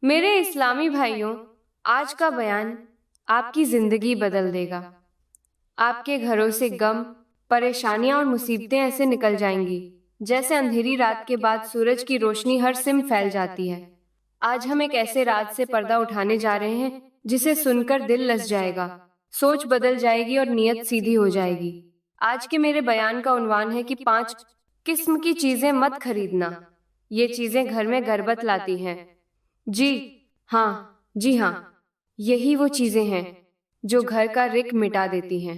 میرے اسلامی بھائیوں، آج کا بیان آپ کی زندگی بدل دے گا۔ آپ کے گھروں سے غم، پریشانیاں اور مصیبتیں ایسے نکل جائیں گی جیسے اندھیری رات کے بعد سورج کی روشنی ہر سمت پھیل جاتی ہے۔ آج ہم ایک ایسے راز سے پردہ اٹھانے جا رہے ہیں جسے سن کر دل لرز جائے گا، سوچ بدل جائے گی اور نیت سیدھی ہو جائے گی۔ آج کے میرے بیان کا عنوان ہے کہ 5 قسم کی چیزیں مت خریدنا، یہ چیزیں گھر میں غربت لاتی ہیں۔ جی ہاں، یہی وہ چیزیں ہیں جو گھر کا رک مٹا دیتی ہیں،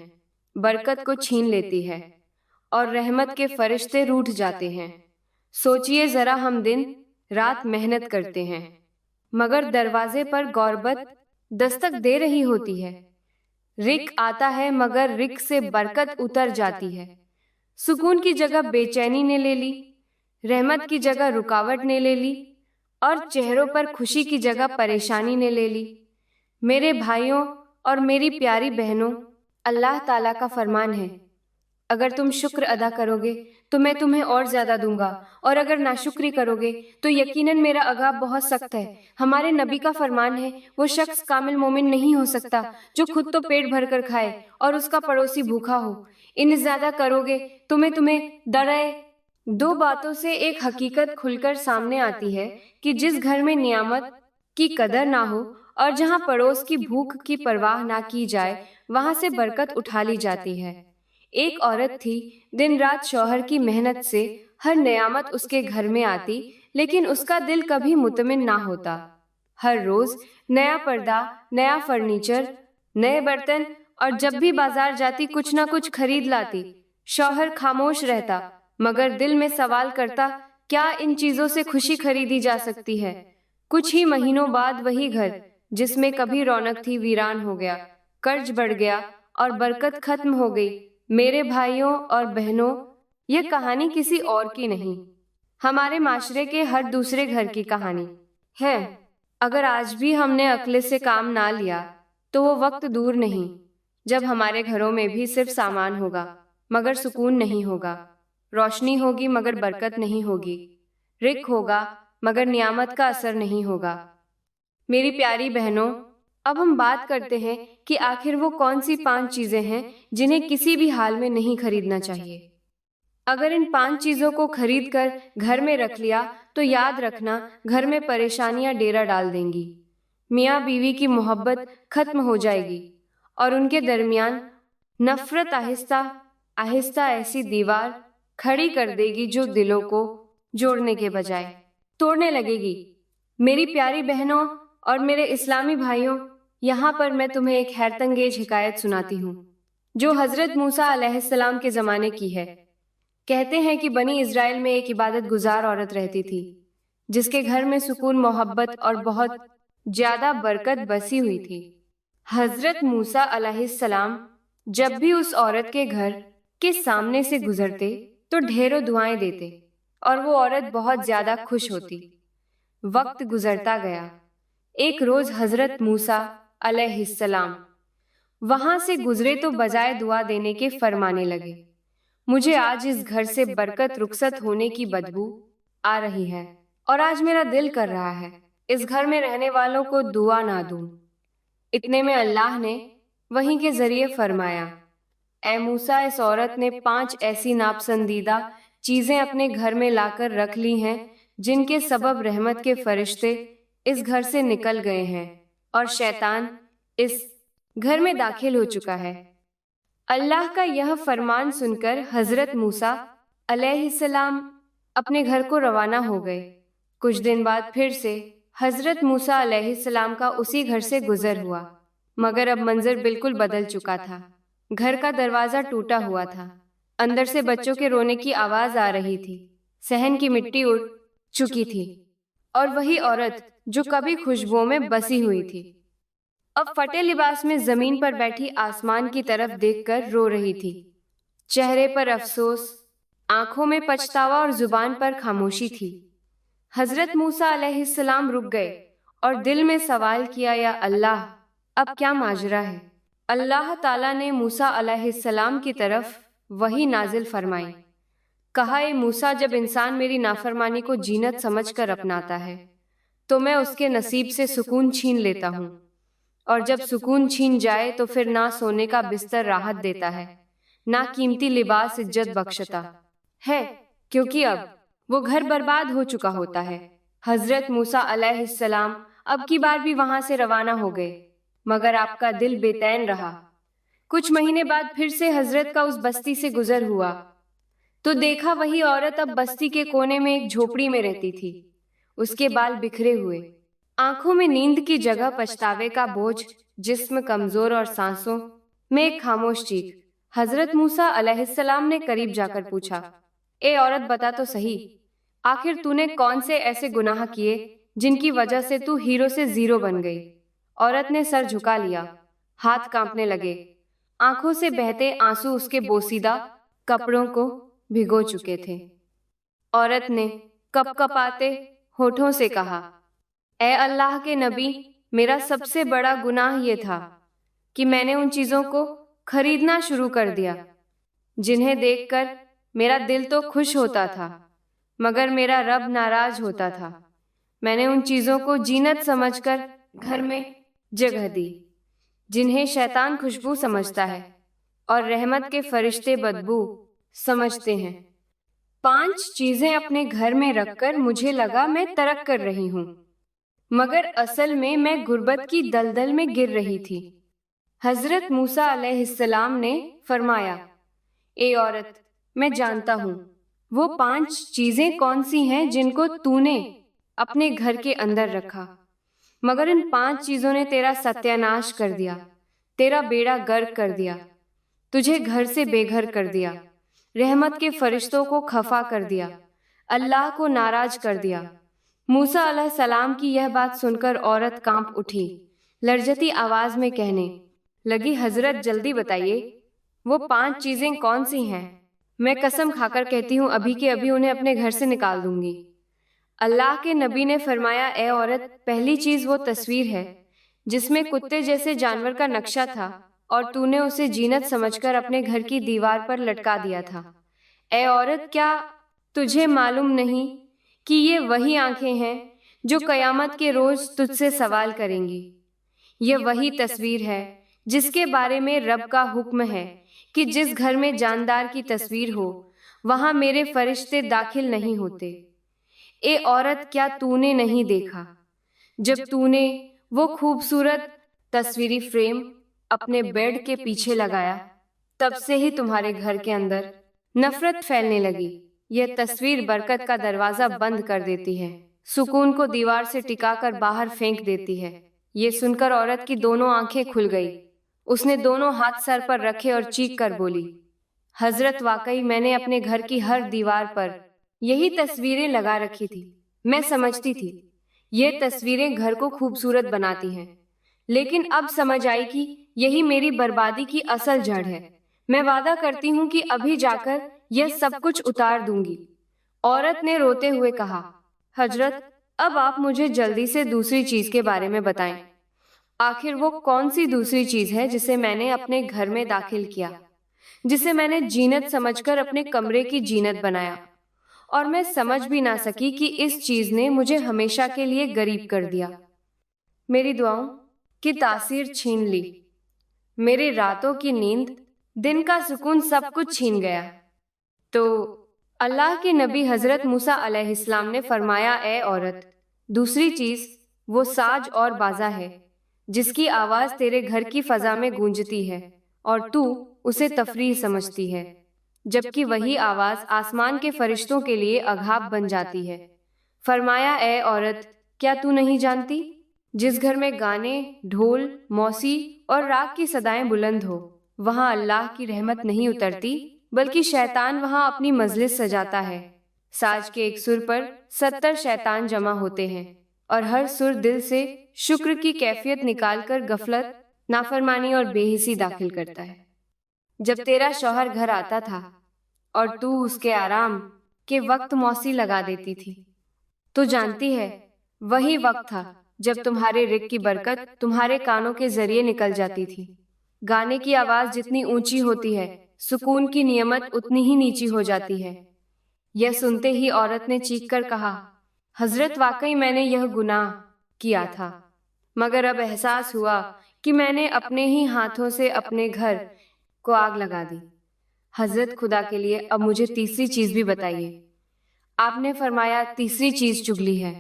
برکت کو چھین لیتی ہے اور رحمت کے فرشتے روٹھ جاتے ہیں۔ سوچئے ذرا، ہم دن رات محنت کرتے ہیں مگر دروازے پر غربت دستک دے رہی ہوتی ہے۔ رک آتا ہے مگر رک سے برکت اتر جاتی ہے۔ سکون کی جگہ بے چینی نے لے لی، رحمت کی جگہ رکاوٹ نے لے لی اور چہروں پر خوشی کی جگہ پریشانی نے لے لی۔ میرے بھائیوں اور میری پیاری بہنوں، اللہ تعالیٰ کا فرمان ہے، اگر تم شکر ادا کرو گے تو میں تمہیں اور زیادہ دوں گا، اور اگر ناشکری کرو گے تو یقیناً میرا عذاب بہت سخت ہے۔ ہمارے نبی کا فرمان ہے، وہ شخص کامل مومن نہیں ہو سکتا جو خود تو پیٹ بھر کر کھائے اور اس کا پڑوسی بھوکا ہو۔ ان زیادہ کرو گے تو میں تمہیں ڈرائے۔ 2 باتوں سے ایک حقیقت کھل کر سامنے آتی ہے کہ جس گھر میں نعمت کی قدر نہ ہو اور جہاں پڑوس کی بھوک کی پرواہ نہ کی جائے، وہاں سے برکت اٹھا لی جاتی ہے۔ ایک عورت تھی، دن رات شوہر کی محنت سے ہر نعمت اس کے گھر میں آتی، لیکن اس کا دل کبھی مطمئن نہ ہوتا۔ ہر روز نیا پردہ، نیا فرنیچر، نئے برتن، اور جب بھی بازار جاتی کچھ نہ کچھ خرید لاتی۔ شوہر خاموش رہتا مگر دل میں سوال کرتا، کیا ان چیزوں سے خوشی خریدی جا سکتی ہے؟ کچھ ہی مہینوں بعد وہی گھر جس میں کبھی رونق تھی ویران ہو گیا، قرض بڑھ گیا اور برکت ختم ہو گئی۔ میرے بھائیوں اور بہنوں، یہ کہانی کسی اور کی نہیں، ہمارے معاشرے کے ہر دوسرے گھر کی کہانی ہے۔ اگر آج بھی ہم نے عقل سے کام نہ لیا تو وہ وقت دور نہیں جب ہمارے گھروں میں بھی صرف سامان ہوگا مگر سکون نہیں ہوگا، روشنی ہوگی مگر برکت نہیں ہوگی، رزق ہوگا مگر نعمت کا اثر نہیں ہوگا۔ میری پیاری بہنوں، اب ہم بات کرتے ہیں کہ آخر وہ کون سی 5 چیزیں ہیں جنہیں کسی بھی حال میں نہیں خریدنا چاہیے۔ اگر ان 5 چیزوں کو خرید کر گھر میں رکھ لیا تو یاد رکھنا، گھر میں پریشانیاں ڈیرا ڈال دیں گی، میاں بیوی کی محبت ختم ہو جائے گی اور ان کے درمیان نفرت آہستہ آہستہ ایسی دیوار کھڑی کر دے گی جو دلوں کو جوڑنے کے بجائے توڑنے لگے گی۔ میری پیاری بہنوں اور میرے اسلامی بھائیوں، یہاں پر میں تمہیں ایک حیرت انگیز حکایت سناتی ہوں جو حضرت موسیٰ علیہ السلام کے زمانے کی ہے۔ کہتے ہیں کہ بنی اسرائیل میں ایک عبادت گزار عورت رہتی تھی جس کے گھر میں سکون، محبت اور بہت زیادہ برکت بسی ہوئی تھی۔ حضرت موسیٰ علیہ السلام جب بھی اس عورت کے گھر کے سامنے سے گزرتے تو ڈھیروں دعائیں دیتے اور وہ عورت بہت زیادہ خوش ہوتی۔ وقت گزرتا گیا، ایک روز حضرت موسیٰ علیہ السلام وہاں سے گزرے تو بجائے دعا دینے کے فرمانے لگے، مجھے آج اس گھر سے برکت رخصت ہونے کی بدبو آ رہی ہے اور آج میرا دل کر رہا ہے اس گھر میں رہنے والوں کو دعا نہ دوں۔ اتنے میں اللہ نے وحی کے ذریعے فرمایا، اے موسیٰ، اس عورت نے 5 ایسی ناپسندیدہ چیزیں اپنے گھر میں لا کر رکھ لی ہیں جن کے سبب رحمت کے فرشتے اس گھر سے نکل گئے ہیں اور شیطان اس گھر میں داخل ہو چکا ہے۔ اللہ کا یہ فرمان سن کر حضرت موسیٰ علیہ السلام اپنے گھر کو روانہ ہو گئے۔ کچھ دن بعد پھر سے حضرت موسیٰ علیہ السلام کا اسی گھر سے گزر ہوا، مگر اب منظر بالکل بدل چکا تھا۔ گھر کا دروازہ ٹوٹا ہوا تھا، اندر سے بچوں کے رونے کی آواز آ رہی تھی، صحن کی مٹی اڑ چکی تھی اور وہی عورت جو کبھی خوشبوؤں میں بسی ہوئی تھی اب پھٹے لباس میں زمین پر بیٹھی آسمان کی طرف دیکھ کر رو رہی تھی۔ چہرے پر افسوس، آنکھوں میں پچھتاوا اور زبان پر خاموشی تھی۔ حضرت موسیٰ علیہ السلام رک گئے اور دل میں سوال کیا، یا اللہ، اب کیا ماجرا ہے؟ اللہ تعالیٰ نے موسیٰ علیہ السلام کی طرف وحی نازل فرمائی، کہا، اے موسیٰ، جب انسان میری نافرمانی کو جینت سمجھ کر اپناتا ہے तो मैं उसके नसीब से सुकून छीन लेता हूँ, और जब सुकून छीन जाए तो फिर ना सोने का बिस्तर राहत देता है, ना कीमती लिबास इज्जत बख्शता है, क्योंकि अब वो घर बर्बाद हो चुका होता है। हजरत मूसा अलैहिस्सलाम अब की बार भी वहां से रवाना हो गए, मगर आपका दिल बेचैन रहा। कुछ महीने बाद फिर से हजरत का उस बस्ती से गुजर हुआ, तो देखा वही औरत अब बस्ती के कोने में एक झोपड़ी में रहती थी। उसके बाल बिखरे हुए, आंखों में नींद की जगह पछतावे का बोझ, जिस्म कमजोर और सांसों में एक खामोश चीख। हजरत मूसा अलैहिस्सलाम ने करीब जाकर पूछा, ए औरत, बता तो सही, आखिर तूने कौन से ऐसे गुनाह किए जिनकी वजह से तू हीरो से जीरो बन गई? औरत ने सर झुका लिया, हाथ कांपने लगे, आंखों से बहते आंसू उसके बोसीदा कपड़ों को भिगो चुके थे। औरत ने कपकपाते होठों से कहा, ए अल्लाह के नबी, मेरा सबसे बड़ा गुनाह ये था कि मैंने उन चीजों को खरीदना शुरू कर दिया जिन्हें देखकर मेरा दिल तो खुश होता था, मगर मेरा रब नाराज होता था। मैंने उन चीजों को जीनत समझकर घर में जगह दी, जिन्हें शैतान खुशबू समझता है और रहमत के फरिश्ते बदबू समझते हैं। 5 चीजें अपने घर में रखकर मुझे लगा मैं तरक कर रही हूँ, मगर असल में मैं गुर्बत की दलदल में गिर रही थी। हजरत मूसा अलैहिस्सलाम ने फरमाया, ए औरत, मैं जानता हूँ वो 5 चीजें कौन सी हैं जिनको तूने अपने घर के अंदर रखा, मगर इन 5 चीजों ने तेरा सत्यानाश कर दिया, तेरा बेड़ा गर्क कर दिया, तुझे घर से बेघर कर दिया, रहमत के फरिश्तों को खफा कर दिया, अल्लाह को नाराज कर दिया। मूसा अलैहिस्सलाम की यह बात सुनकर औरत कांप उठी, लर्जती आवाज में कहने लगी, हजरत जल्दी बताइए, वो 5 चीजें कौन सी हैं? मैं कसम खाकर कहती हूँ अभी के अभी उन्हें अपने घर से निकाल दूंगी। अल्लाह के नबी ने फरमाया, ए औरत, पहली चीज वो तस्वीर है जिसमें कुत्ते जैसे जानवर का नक्शा था और तूने उसे जीनत समझकर अपने घर की दीवार पर लटका दिया था। ए औरत, क्या तुझे मालूम नहीं कि ये वही आंखें हैं जो कयामत के रोज तुझसे सवाल करेंगी? ये वही तस्वीर है जिसके बारे में रब का हुक्म है कि जिस घर में जानदार की तस्वीर हो वहां मेरे फरिश्ते दाखिल नहीं होते। ए औरत, क्या तूने नहीं देखा जब तूने वो खूबसूरत तस्वीरी फ्रेम अपने बेड के पीछे लगाया, तब से ही तुम्हारे घर के अंदर नफरत फैलने लगी। यह तस्वीर बरकत का दरवाजा बंद कर देती है, सुकून को दीवार से टिकाकर बाहर फेंक देती है। ये सुनकर औरत की दोनों आंखें खुल गई। उसने दोनों हाथ सर पर रखे और चीख कर बोली, हजरत, वाकई मैंने अपने घर की हर दीवार पर यही तस्वीरें लगा रखी थी। मैं समझती थी ये तस्वीरें घर को खूबसूरत बनाती हैं, लेकिन अब समझ आई कि यही मेरी बर्बादी की असल जड़ है। मैं वादा करती हूँ कि अभी जाकर यह सब कुछ उतार दूंगी। औरत ने रोते हुए कहा, हजरत, अब आप मुझे जल्दी से दूसरी चीज के बारे में बताएं। आखिर वो कौन सी दूसरी चीज है जिसे मैंने अपने घर में दाखिल किया, जिसे मैंने जीनत समझकर अपने कमरे की जीनत बनाया, और मैं समझ भी ना सकी कि इस चीज ने मुझे हमेशा के लिए गरीब कर दिया, मेरी दुआओं की तासीर छीन ली, मेरी रातों की नींद, दिन का सुकून, सब कुछ छीन गया। तो अल्लाह के नबी हजरत मूसा अलैहिस्सलाम ने फरमाया, ए औरत, दूसरी चीज वो साज और बाजा है जिसकी आवाज तेरे घर की फजा में गूंजती है और तू उसे तफरीह समझती है, जबकि वही आवाज आसमान के फरिश्तों के लिए अघाब बन जाती है। फरमाया, ए औरत, क्या तू नहीं जानती, जिस घर में गाने, ढोल, मौसी और राग की सदाएं बुलंद हो, वहां अल्लाह की रहमत नहीं उतरती, बल्कि शैतान वहां अपनी मजलिस सजाता है। साज के एक सुर पर 70 शैतान जमा होते हैं और हर सुर दिल से शुक्र की कैफियत निकालकर गफलत, नाफरमानी और बेहिसी दाखिल करता है। जब तेरा शौहर घर आता था और तू उसके आराम के वक्त मौसी लगा देती थी, तो जानती है वही वक्त था जब तुम्हारे रिक की बरकत तुम्हारे कानों के जरिए निकल जाती थी। गाने की आवाज जितनी ऊंची होती है, सुकून की नियमत उतनी ही नीची हो जाती है। यह सुनते ही औरत ने चीख कर कहा, حضرت واقعی میں نے یہ گناہ کیا تھا، مگر اب احساس ہوا کہ میں نے اپنے ہی ہاتھوں سے اپنے گھر کو آگ لگا دی۔ حضرت خدا کے لیے اب مجھے تیسری چیز بھی بتائیے۔ آپ نے فرمایا تیسری چیز چگلی ہے۔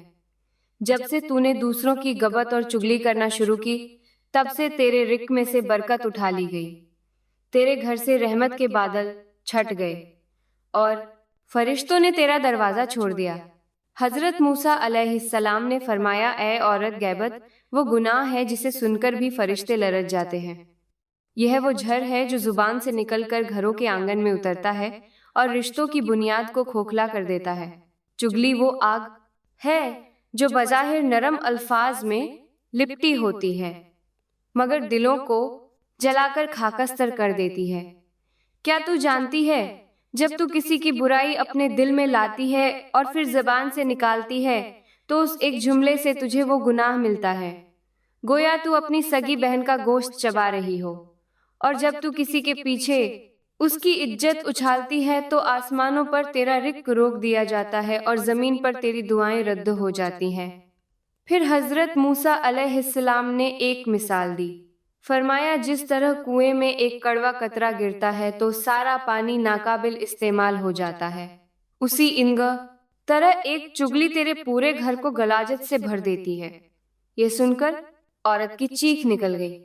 جب سے تو نے دوسروں کی غیبت اور چگلی کرنا شروع کی، تب سے تیرے رزق میں سے برکت اٹھا لی گئی، تیرے گھر سے رحمت کے بادل چھٹ گئے اور فرشتوں نے تیرا دروازہ چھوڑ دیا۔ حضرت موسیٰ علیہ السلام نے فرمایا، اے عورت، غیبت وہ گناہ ہے جسے سن کر بھی فرشتے لرز جاتے ہیں۔ یہ وہ جھر ہے جو زبان سے نکل کر گھروں کے آنگن میں اترتا ہے اور رشتوں کی بنیاد کو کھوکھلا کر دیتا ہے۔ چگلی وہ آگ ہے جو بظاہر نرم الفاظ میں لپٹی ہوتی ہے، مگر دلوں کو جلا کر خاکستر کر دیتی ہے۔ کیا تو جانتی ہے جب تو کسی کی برائی اپنے دل میں لاتی ہے اور پھر زبان سے نکالتی ہے تو اس ایک جملے سے تجھے وہ گناہ ملتا ہے، گویا تو اپنی سگی بہن کا گوشت چبا رہی ہو۔ اور جب تو کسی کے پیچھے اس کی عزت اچھالتی ہے تو آسمانوں پر تیرا رزق روک دیا جاتا ہے اور زمین پر تیری دعائیں رد ہو جاتی ہیں۔ پھر حضرت موسیٰ علیہ السلام نے ایک مثال دی، فرمایا جس طرح کنویں میں ایک کڑوا قطرہ گرتا ہے تو سارا پانی ناقابل استعمال ہو جاتا ہے، اسی انگا طرح ایک چگلی تیرے پورے گھر کو غلاظت سے بھر دیتی ہے۔ یہ سن کر عورت کی چیخ نکل گئی۔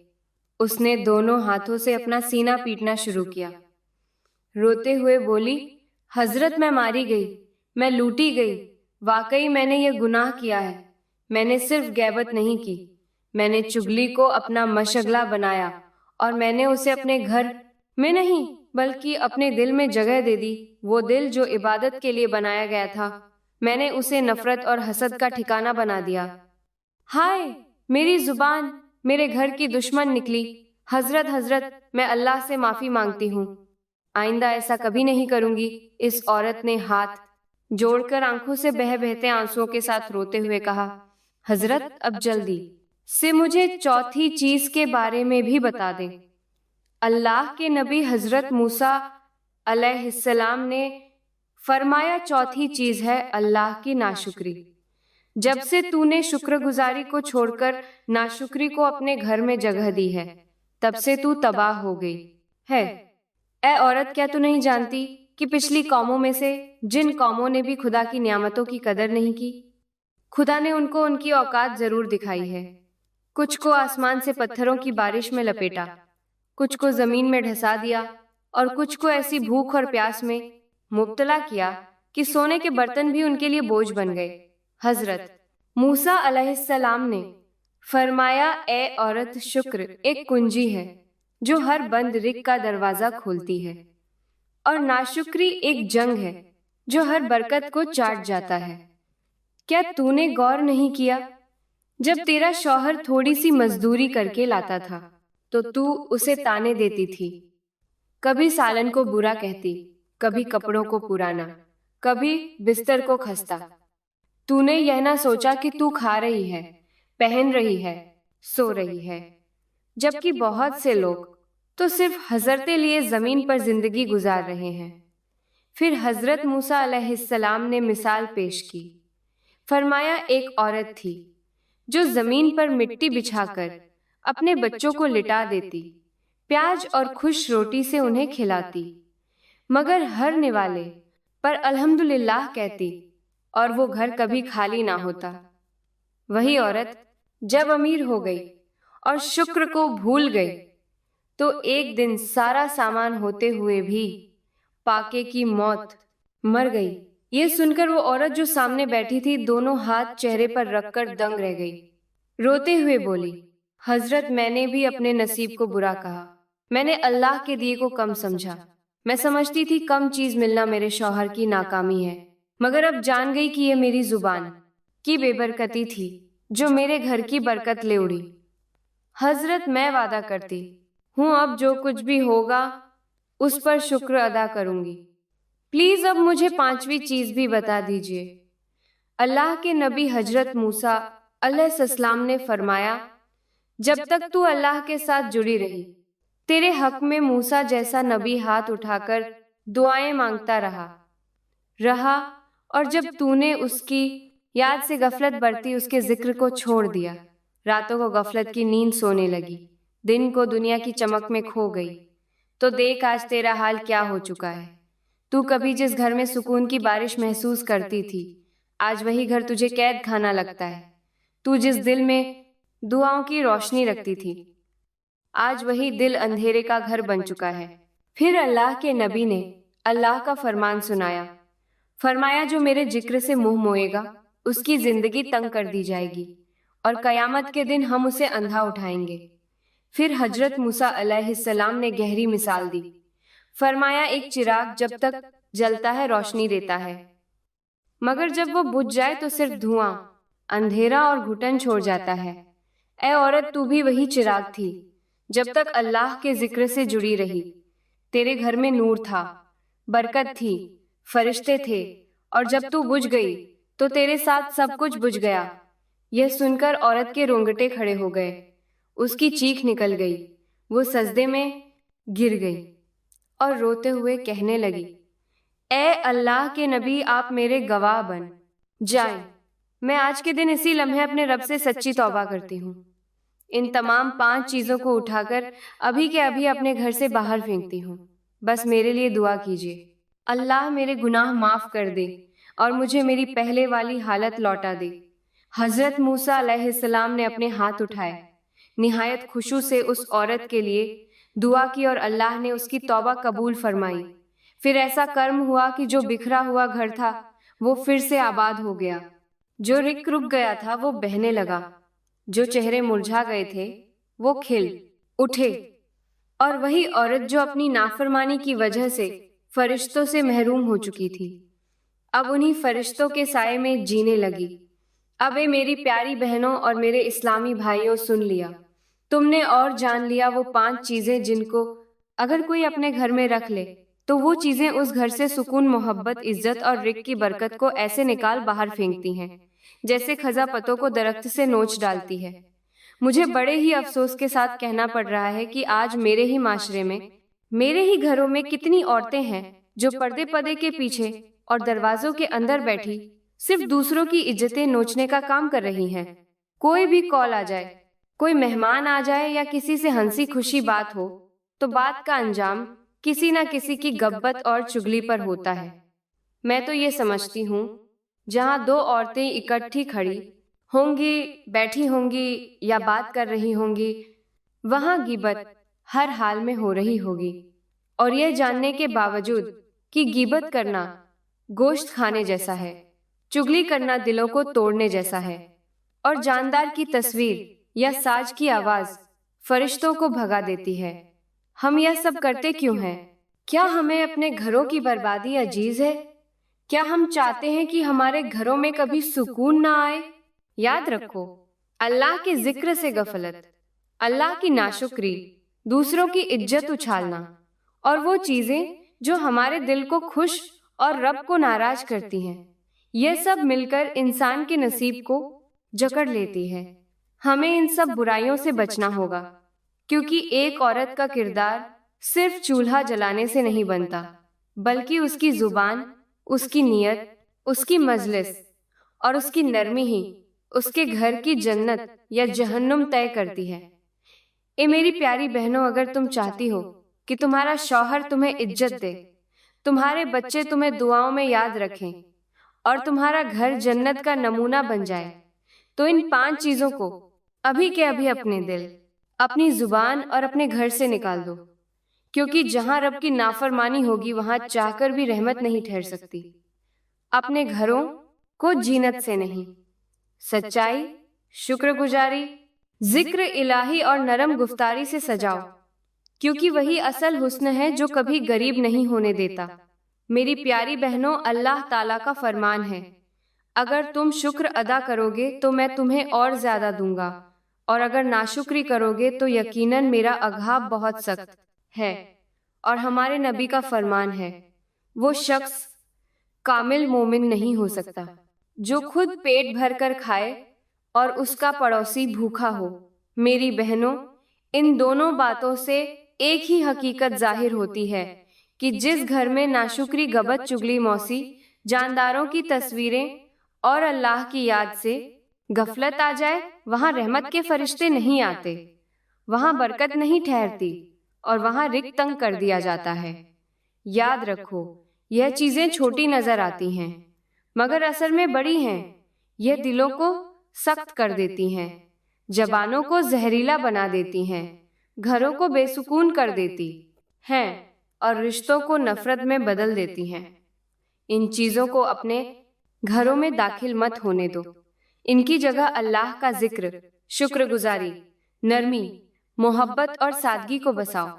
اس نے دونوں ہاتھوں سے اپنا سینہ پیٹنا شروع کیا، روتے ہوئے بولی، حضرت میں ماری گئی، میں لوٹی گئی، واقعی میں نے یہ گناہ کیا ہے۔ میں نے صرف غیبت نہیں کی، میں نے چگلی کو اپنا مشغلہ بنایا اور میں نے اسے اپنے گھر میں نہیں بلکہ اپنے دل میں جگہ دے دی۔ وہ دل جو عبادت کے لیے بنایا گیا تھا، میں نے اسے نفرت اور حسد کا ٹھکانہ بنا دیا۔ ہائے، میری زبان میرے گھر کی دشمن نکلی۔ حضرت میں اللہ سے معافی مانگتی ہوں، آئندہ ایسا کبھی نہیں کروں گی۔ اس عورت نے ہاتھ جوڑ کر آنکھوں سے بہتے آنسوؤں کے ساتھ روتے ہوئے کہا، حضرت اب جلدی سے مجھے چوتھی چیز کے بارے میں بھی بتا دیں۔ اللہ کے نبی حضرت موسیٰ علیہ السلام نے فرمایا، چوتھی چیز ہے اللہ کی ناشکری۔ جب سے تو نے شکر گزاری کو چھوڑ کر ناشکری کو اپنے گھر میں جگہ دی ہے، تب سے تو تباہ ہو گئی ہے۔ اے عورت، کیا تو نہیں جانتی کہ پچھلی قوموں میں سے جن قوموں نے بھی خدا کی نعمتوں کی قدر نہیں کی، خدا نے ان کو ان کی اوقات ضرور دکھائی ہے۔ کچھ کو آسمان سے پتھروں کی بارش میں لپیٹا، کچھ کو زمین میں ڈھسا دیا اور کچھ کو ایسی بھوک اور پیاس میں مبتلا کیا کہ سونے کے برتن بھی ان کے لیے بوجھ بن گئے۔ حضرت موسیٰ علیہ السلام نے فرمایا، اے عورت، شکر ایک کنجی ہے جو ہر بند رزق کا دروازہ کھولتی ہے، اور ناشکری ایک جنگ ہے جو ہر برکت کو چاٹ جاتا ہے۔ کیا تو نے غور نہیں کیا، جب تیرا شوہر تھوڑی سی مزدوری کر کے لاتا تھا تو اسے تانے دیتی تھی، کبھی سالن کو برا کہتی، کبھی کپڑوں کو پرانا، کبھی بستر کو خستہ۔ تو نے یہ نہ سوچا کہ تو کھا رہی ہے، پہن رہی ہے، سو رہی ہے، جبکہ بہت سے لوگ تو صرف حضرتے لیے زمین پر زندگی گزار رہے ہیں۔ پھر حضرت موسیٰ علیہ السلام نے مثال پیش کی، فرمایا ایک عورت تھی جو زمین پر مٹی بچھا کر اپنے بچوں کو لٹا دیتی، پیاز اور خوش روٹی سے انہیں کھلاتی، مگر ہر نوالے پر الحمدللہ کہتی، اور وہ گھر کبھی خالی نہ ہوتا۔ وہی عورت جب امیر ہو گئی اور شکر کو بھول گئی تو ایک دن سارا سامان ہوتے ہوئے بھی پاکے کی موت مر گئی۔ یہ سن کر وہ عورت جو سامنے بیٹھی تھی دونوں ہاتھ چہرے پر رکھ کر دنگ رہ گئی، روتے ہوئے بولی، حضرت میں نے بھی اپنے نصیب کو برا کہا، میں نے اللہ کے دیے کو کم سمجھا، میں سمجھتی تھی کم چیز ملنا میرے شوہر کی ناکامی ہے، مگر اب جان گئی کہ یہ میری زبان کی بے برکتی تھی جو میرے گھر کی برکت لے اڑی۔ حضرت میں وعدہ کرتی ہوں اب جو کچھ بھی ہوگا اس پر شکر ادا کروں گی، پلیز اب مجھے پانچویں چیز بھی بتا دیجیے۔ اللہ کے نبی حضرت موسیٰ علیہ السلام نے فرمایا، جب تک تو اللہ کے ساتھ جڑی رہی، تیرے حق میں موسیٰ جیسا نبی ہاتھ اٹھا کر دعائیں مانگتا رہا، اور جب تو نے اس کی याद से गफलत बरती उसके जिक्र को छोड़ दिया। रातों को गफलत की नींद सोने लगी, दिन को दुनिया की चमक में खो गई। तो देख आज तेरा हाल क्या हो चुका है। तू कभी जिस घर में सुकून की बारिश महसूस करती थी, आज वही घर तुझे कैद खाना लगता है। तू जिस दिल में दुआओं की रोशनी रखती थी, आज वही दिल अंधेरे का घर बन चुका है। फिर अल्लाह के नबी ने अल्लाह का फरमान सुनाया। फरमाया, जो मेरे जिक्र से मुंह मोएगा उसकी जिंदगी तंग कर दी जाएगी और कयामत के दिन हम उसे अंधा उठाएंगे। फिर हजरत मूसा अलैहिस्सलाम ने गहरी मिसाल दी। फरमाया, एक चिराग जब तक जलता है रोशनी देता है, मगर जब वो बुझ जाए तो सिर्फ धुआं, अंधेरा और घुटन छोड़ जाता है। ए औरत, तू भी वही चिराग थी जब तक अल्लाह के जिक्र से जुड़ी रही। तेरे घर में नूर था, बरकत थी, फरिश्ते थे, और जब तू बुझ गई तो तेरे साथ सब कुछ बुझ गया। यह सुनकर औरत के रोंगटे खड़े हो गए, उसकी चीख निकल गई, वो सजदे में गिर गई और रोते हुए कहने लगी, ए अल्लाह के नबी, आप मेरे गवाह बन जाएं। मैं आज के दिन इसी लम्हे अपने रब से सच्ची तौबा करती हूँ। इन तमाम 5 चीजों को उठाकर अभी के अभी अपने घर से बाहर फेंकती हूँ। बस मेरे लिए दुआ कीजिए। अल्लाह मेरे गुनाह माफ कर दे और मुझे मेरी पहले वाली हालत लौटा दे। हजरत मूसा अलैहिस्सलाम ने अपने हाथ उठाए, निहायत खुशू से उस औरत के लिए दुआ की और अल्लाह ने उसकी तौबा कबूल फरमाई। फिर ऐसा कर्म हुआ कि जो बिखरा हुआ घर था वो फिर से आबाद हो गया, जो रिक रुक गया था वो बहने लगा, जो चेहरे मुरझा गए थे वो खिल उठे। और वही औरत जो अपनी नाफरमानी की वजह से फरिश्तों से महरूम हो चुकी थी, अब उन्हीं फरिश्तों के साए में जीने लगी। अब ए मेरी प्यारी बहनों और मेरे इस्लामी भाइयों, सुन लिया तुमने और जान लिया वो 5 चीजें जिनको अगर कोई अपने घर में रख ले तो वो चीजें उस घर से सुकून, मोहब्बत, इज्जत और रिक की बरकत को ऐसे निकाल बाहर फेंकती हैं जैसे खजा पत्तों को दरख्त से नोच डालती है। मुझे बड़े ही अफसोस के साथ कहना पड़ रहा है कि आज मेरे ही माशरे में, मेरे ही घरों में कितनी औरतें हैं जो पर्दे पर्दे के पीछे और दरवाजों के अंदर बैठी सिर्फ दूसरों की इज्जतें नोचने का काम कर रही हैं। कोई भी कॉल आ जाए, कोई मेहमान आ जाए या किसी से हंसी खुशी बात हो तो बात का अंजाम किसी न किसी की गब्बत और चुगली पर होता है। मैं तो ये समझती हूँ, जहाँ 2 औरतें इकट्ठी खड़ी होंगी, बैठी होंगी या बात कर रही होंगी, वहाँ गिबत हर हाल में हो रही होगी। और यह जानने के बावजूद कि गिबत करना गोश्त खाने जैसा है, चुगली करना दिलों को तोड़ने जैसा है, और जानदार की तस्वीर या साज की आवाज फरिश्तों को भगा देती है। हम यह सब करते क्यों हैं? क्या हमें अपने घरों की बर्बादी अजीज है? क्या हम चाहते हैं कि हमारे घरों में कभी सुकून ना आए? याद रखो, अल्लाह के जिक्र से गफलत, अल्लाह की नाशुक्री, दूसरों की इज्जत उछालना और वो चीजें जो हमारे दिल को खुश और रब को नाराज करती हैं, ये सब मिलकर इंसान के नसीब को जकड़ लेती है। हमें इन सब बुराइयों से बचना होगा, क्योंकि एक औरत का किरदार सिर्फ चूल्हा जलाने से नहीं बनता, बल्कि उसकी जुबान, उसकी नियत, उसकी मजलिस और उसकी नरमी ही उसके घर की जन्नत या जहन्नुम तय करती है। ए मेरी प्यारी बहनों, अगर तुम चाहती हो कि तुम्हारा शौहर तुम्हें इज्जत दे, तुम्हारे बच्चे तुम्हें दुआओं में याद रखें और तुम्हारा घर जन्नत का नमूना बन जाए, तो इन 5 चीजों को अभी के अभी अपने दिल, अपनी जुबान और अपने घर से निकाल दो, क्योंकि जहां रब की नाफरमानी होगी वहां चाहकर भी रहमत नहीं ठहर सकती। अपने घरों को जीनत से नहीं, सच्चाई, शुक्रगुजारी, जिक्र इलाही और नरम गुफ्तारी से सजाओ, क्योंकि वही असल हुस्न है जो कभी गरीब नहीं होने देता। मेरी प्यारी बहनों, अल्लाह ताला का फरमान है, अगर तुम शुक्र अदा करोगे तो मैं तुम्हें और ज्यादा दूंगा, और अगर नाशुक्री करोगे तो यकीनन मेरा अज़ाब बहुत सख्त है। और हमारे नबी का फरमान है, वो शख्स कामिल मोमिन नहीं हो सकता जो खुद पेट भर कर खाए और उसका पड़ोसी भूखा हो। मेरी बहनों, इन दोनों बातों से एक ही हकीकत जाहिर होती है कि जिस घर में नाशुक्री, गबत, चुगली, मौसी, जानदारों की तस्वीरें और अल्लाह की याद से गफलत आ जाए, वहाँ रहमत के फरिश्ते नहीं आते, वहाँ बरकत नहीं ठहरती और वहाँ रिक्त तंग कर दिया जाता है। याद रखो, यह चीजें छोटी नजर आती हैं, मगर असल में बड़ी हैं। यह दिलों को सख्त कर देती हैं, जबानों को जहरीला बना देती हैं, घरों को बेसुकून कर देती हैं और रिश्तों को नफरत में बदल देती हैं। इन चीजों को अपने घरों में दाखिल मत होने दो। इनकी जगह अल्लाह का जिक्र, शुक्रगुजारी, नरमी, मोहब्बत और सादगी को बसाओ,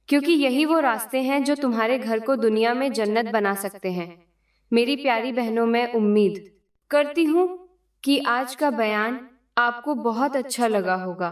क्योंकि यही वो रास्ते हैं जो तुम्हारे घर को दुनिया में जन्नत बना सकते हैं। मेरी प्यारी बहनों, मैं उम्मीद करती हूँ कि आज का बयान आपको बहुत अच्छा लगा होगा।